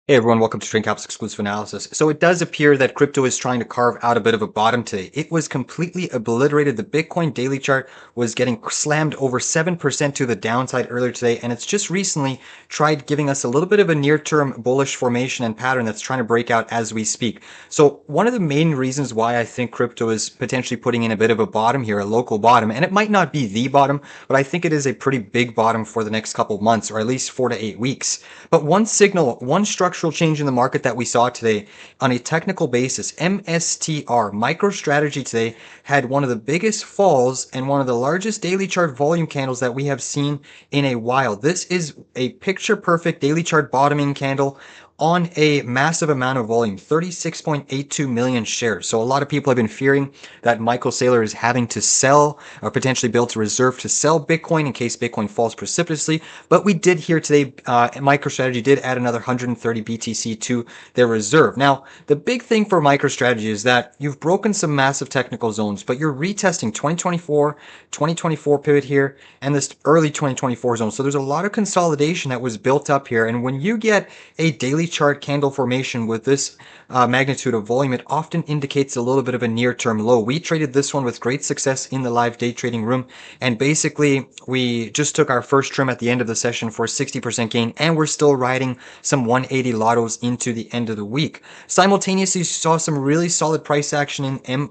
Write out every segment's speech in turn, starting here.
Hey everyone, welcome to TradingCap's exclusive analysis. So it does appear that crypto is trying to carve out a bit of a bottom today. It was completely obliterated. The Bitcoin daily chart was getting slammed over 7% to the downside earlier today, and it's just recently tried giving us a little bit of a near-term bullish formation and pattern that's trying to break out as we speak. So one of the main reasons why I think crypto is potentially putting in a bit of a bottom here, a local bottom, and it might not be the bottom, but I think it is a pretty big bottom for the next couple of months, or at least 4 to 8 weeks. But one signal, one structural change in the market that we saw today on a technical basis, MSTR, MicroStrategy today had one of the biggest falls and one of the largest daily chart volume candles that we have seen in a while. This is a picture perfect daily chart bottoming candle on a massive amount of volume, 36.82 million shares. So a lot of people have been fearing that Michael Saylor is having to sell or potentially build a reserve to sell Bitcoin in case Bitcoin falls precipitously. But we did hear today, MicroStrategy did add another 130 BTC to their reserve. Now, the big thing for MicroStrategy is that you've broken some massive technical zones, but you're retesting 2024 pivot here and this early 2024 zone. So there's a lot of consolidation that was built up here. And when you get a daily chart candle formation with this magnitude of volume, it often indicates a little bit of a near-term low. We traded this one with great success in the live day trading room, and basically we just took our first trim at the end of the session for a 60% gain, and we're still riding some 180 lottos into the end of the week. Simultaneously, you saw some really solid price action in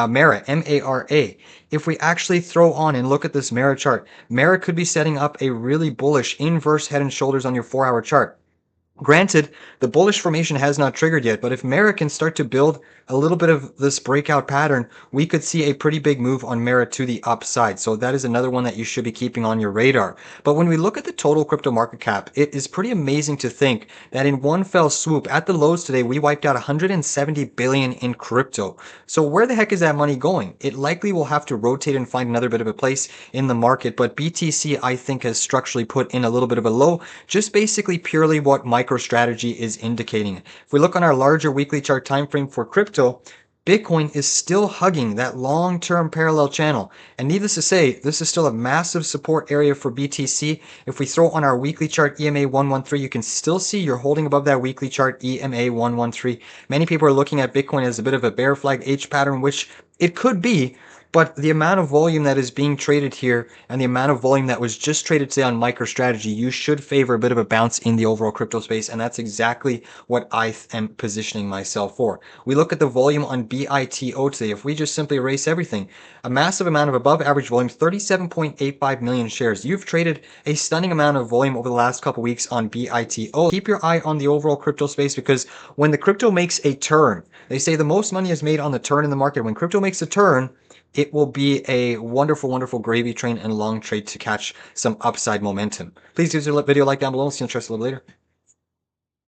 MARA, M-A-R-A. If we actually throw on and look at this MARA chart, MARA could be setting up a really bullish inverse head and shoulders on your 4-hour chart. Granted, the bullish formation has not triggered yet, but if Mara can start to build a little bit of this breakout pattern, we could see a pretty big move on Mara to the upside. So that is another one that you should be keeping on your radar. But when we look at the total crypto market cap, it is pretty amazing to think that in one fell swoop, at the lows today, we wiped out 170 billion in crypto. So where the heck is that money going? It likely will have to rotate and find another bit of a place in the market, but BTC, I think, has structurally put in a little bit of a low, just basically purely what MicroStrategy is indicating. If we look on our larger weekly chart time frame for crypto, Bitcoin is still hugging that long-term parallel channel. And needless to say, this is still a massive support area for BTC. If we throw on our weekly chart EMA 113, you can still see you're holding above that weekly chart EMA 113. Many people are looking at Bitcoin as a bit of a bear flag H pattern, which it could be. But the amount of volume that is being traded here and the amount of volume that was just traded today on MicroStrategy, you should favor a bit of a bounce in the overall crypto space. And that's exactly what I am positioning myself for. We look at the volume on BITO today. If we just simply erase everything, a massive amount of above average volume, 37.85 million shares. You've traded a stunning amount of volume over the last couple weeks on BITO. Keep your eye on the overall crypto space, because when the crypto makes a turn, they say the most money is made on the turn in the market. When crypto makes a turn, it will be a wonderful, wonderful gravy train and long trade to catch some upside momentum. Please give this video a like down below. See you in the a little later.